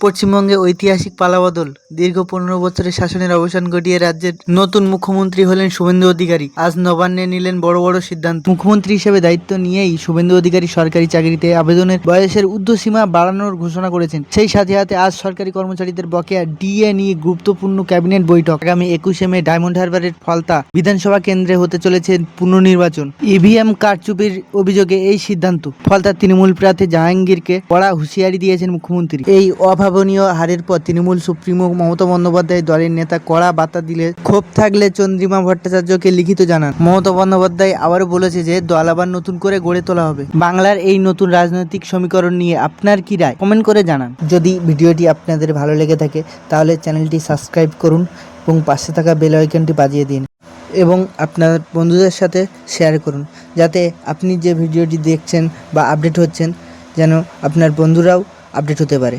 পশ্চিমবঙ্গে ঐতিহাসিক পালাবদল। দীর্ঘ 15 বছরের শাসনের অবসান ঘটিয়ে রাজ্যের নতুন মুখ্যমন্ত্রী হলেন শুভেন্দু অধিকারী। আজ নবান্নে নিলেন বড় বড় সিদ্ধান্ত। মুখ্যমন্ত্রী হিসেবে দায়িত্ব নিয়েই শুভেন্দু অধিকারী সরকারি চাকরিতে আবেদনের বয়সের ঊর্ধ্বসীমা বাড়ানোর ঘোষণা করেছেন। সেই সাথে সাথে আজ সরকারি কর্মচারীদের বকেয়া ডিএ নিয়ে গুরুত্বপূর্ণ ক্যাবিনেট বৈঠক। আগামী 21শে মে ডায়মন্ড হারবারের ফলতা বিধানসভা কেন্দ্রে হতে চলেছে পুনর্নির্বাচন। ইভিএম কারচুপির অভিযোগে এই সিদ্ধান্ত। ফলতার তৃণমূল প্রার্থী জাহাঙ্গীরকে কড়া হুঁশিয়ারি দিয়েছেন মুখ্যমন্ত্রী। এই অভাবনীয় হারের পর তৃণমূল সুপ্রিমো মমতা বন্দ্যোপাধ্যায় দলের নেতা কড়া বার্তা দিলে ক্ষোভ থাকলে চন্দ্রিমা ভট্টাচার্যকে লিখিত জানান। মমতা বন্দ্যোপাধ্যায় আবারও বলেছে যে দল আবার নতুন করে গড়ে তোলা হবে। বাংলার এই নতুন রাজনৈতিক সমীকরণ নিয়ে আপনার কি রায় কমেন্ট করে জানান। যদি ভিডিওটি আপনাদের ভালো লেগে থাকে তাহলে চ্যানেলটি সাবস্ক্রাইব করুন এবং পাশে থাকা বেল আইকনটি বাজিয়ে দিন এবং আপনার বন্ধুদের সাথে শেয়ার করুন, যাতে আপনি যে ভিডিওটি দেখছেন বা আপডেট হচ্ছেন যেন আপনার বন্ধুরাও আপডেট হতে পারে।